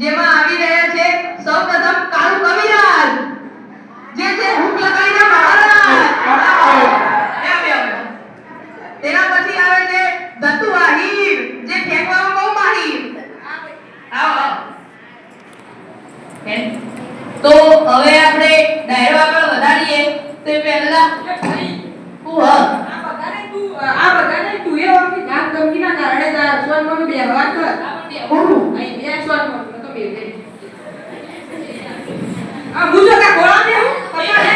જેમાં આવી રહ્યા છે સૌપ્રથમ કાળુ કવિરાજ જે છે હુક લગાવીને મહારાજ. તેના પછી આવે છે દત્તુ આહિર જે ફેંકવામાં બહુ માહિર. આવો તો હવે આપણે ડાયરો આગળ વધારીએ તે પહેલા આ બધાને તું એ ઓળખી નાક ધમકીના કારણે તારા સ્વરમાં બેહવા કર. અહીં બે સ્વરમાં તો બે દે. આ મુજો કા ગોળા દે હું પપ્પા હે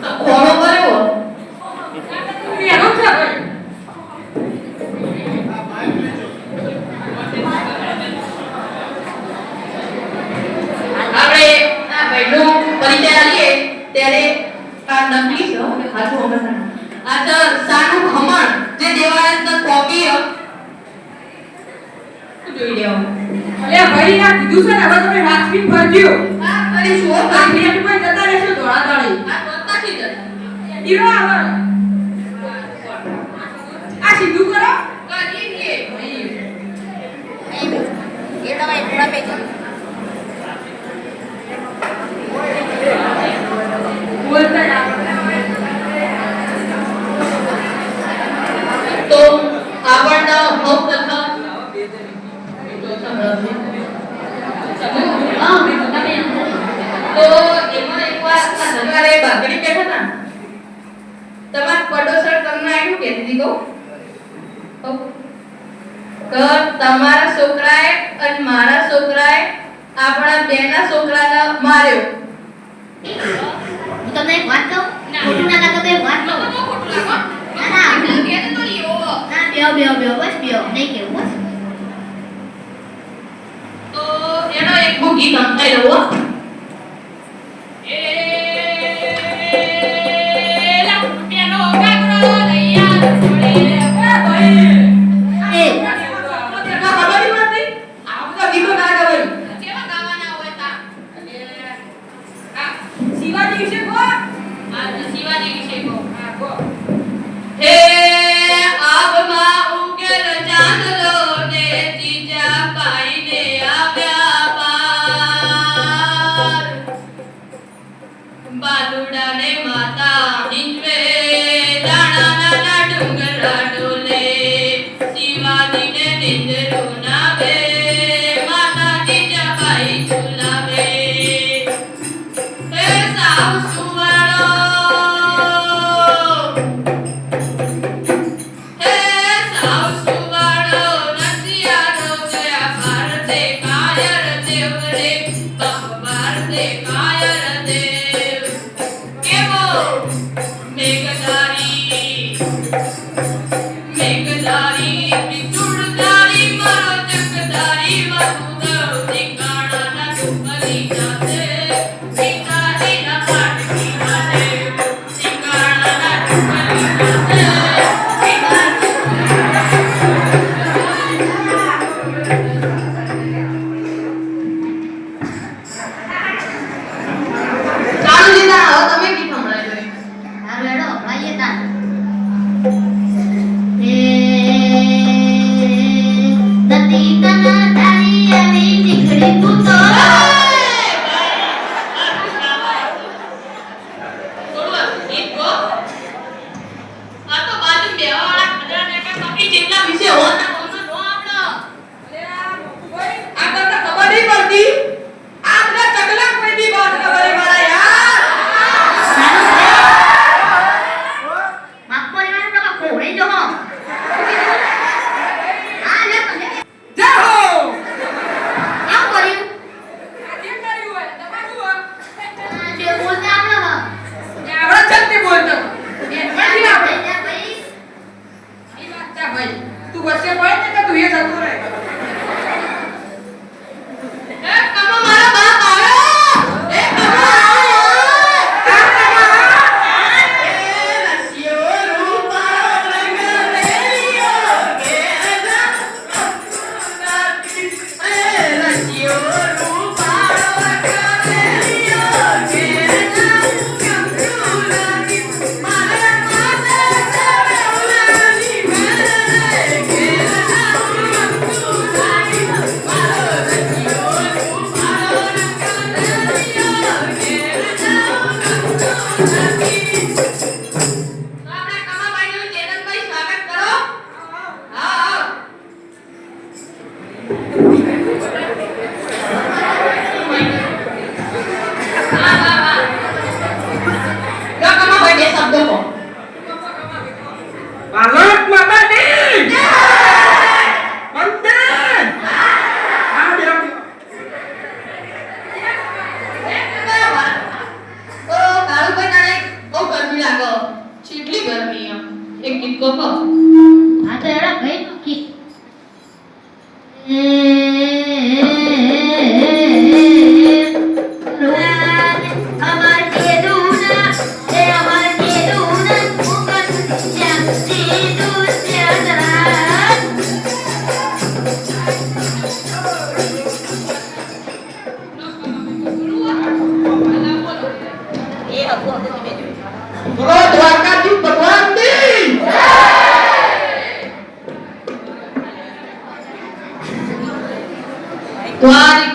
તો કોનો કર્યો તું એનો છે ભાઈ. આપણે આ ભાઈનો પરિચય આલીએ ત્યારે આ નકલી છે અને ખાતું હમણાં આ તો સાનું ખમણ જે દેવાળાની કોપી જોઈ લેવું. અલે ભાઈ આ કીધું છે ને હવે તમે વાંચી ફરજો. આ કરીશું હો આ મિનિટ માં જતા રહેશો ધોળા દાડી. આ પત્તાથી જતા ઈરો આવે આ સીધું કરો કાઢી દે એ તમારે પૂરા પેજ બોલતા ના. તો આપણને હમ તથા તો એમાં એકવાર આ સરકારે બાગડી બેઠા હતા તમાર પડોસર તમને આવ્યું કે દીદી કહો તમારા છોકરાએ અને મારા છોકરાએ આપણા બેના છોકરાને માર્યો. હું તમને એક વાત કહું ખોટું ના લાગે તો એક વાત કહું ના ના બેહો બસ બેહો નહીં કેવું બસ. તો એનો એક ગીત સંભળાઈ લઉં હો. કમા ભાઈ બે શબ્દો કહો. ભારત માતા કી જય. વંદે. આ બે તો કાળુભાઈ તારે બહુ ગરમી લાગે. કેટલી ગરમી એમ. એક ગીત કહો. હા તો એડા ભાઈ કી અમાર કે દુના એ અમાર કે દુના ઉપર શ્યામ સીધુ શ્યાદરા એ હકો તમે જો બોલો દ્વારકાધીશ ભગવાનની દ્વારિક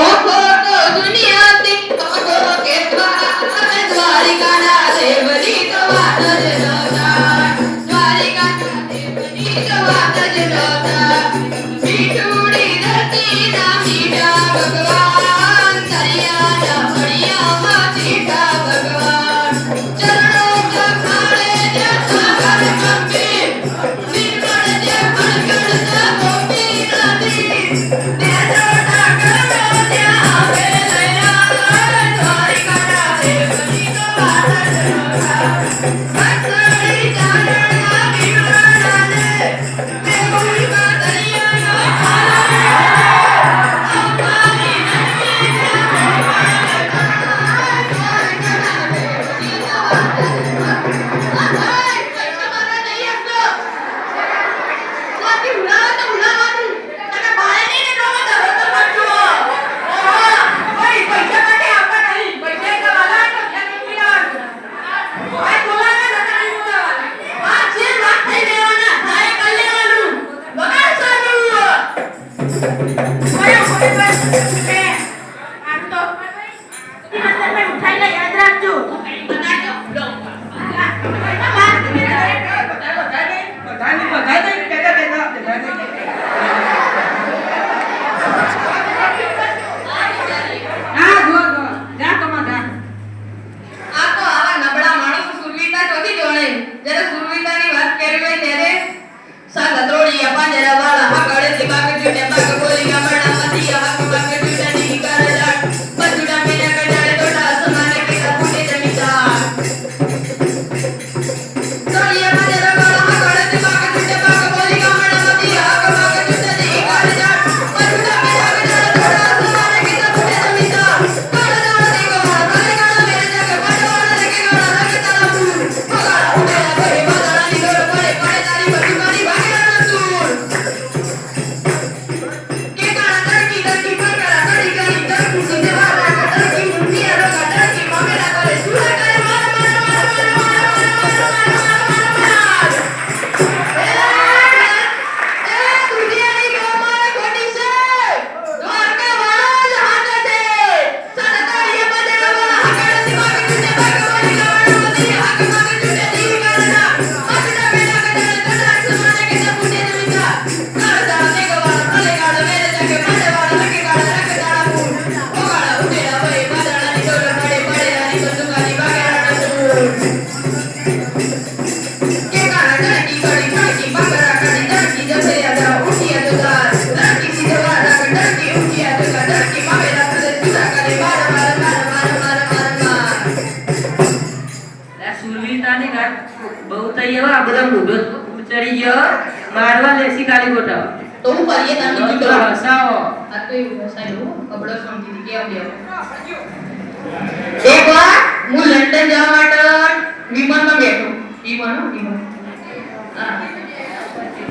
ઓહો તો દુનિયા થી કહો કે દ્વારિકા ના દેવની તો વાત જ નતા. દ્વારિકા ના દેવની તો વાત જ નતા. મીઠુડી ધરતી ના મીઠા ભગવાન દરિયાના ફળિયામાં મીઠા ભગવાન ચરણો જખાડે જે સાગર ગંભીર નિર્મળ જે મણગણતા મોતી નદી દેશોના ગરબા ત્યાં આવે લયા દ્વારિકાના દેવની તો વાત જ નતા. ભક્તોની ચારણના વિવરણાને મેઘુલમાં દરિયાનો અમારી નદી ચડી ગયો મારવા લેસી કાલી ગોટા તો હું કરીએ તાર બીજું તો કરો. હસાવો આ તો એવું હસાયું કપડો સમજી કેમ દેવો. એકવાર હું લંડન જવા માટે વિમાનમાં બેઠો. વિમાન.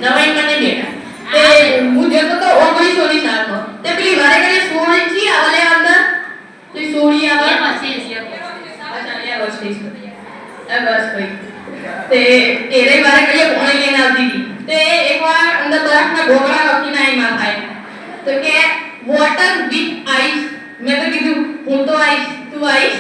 નવાઈ મને બેઠા. તે હું જતો તો 1900 સાલનો. તે પેલી વારે ઘડી સોળી છી આવલે અંદર. તે સોળી આવે. અચ્છા એ બસ થઈ. બસ ભાઈ. તે તેરે વારે ઘડી પાણી લઈને આવતી હતી. તે એકવાર અંદર બરફના ગોગળા વખીને આઈ માં થાય. તો કે વોટર વિથ આઈસ. મેં તો કીધું હું તો આઈસ તું આઈસ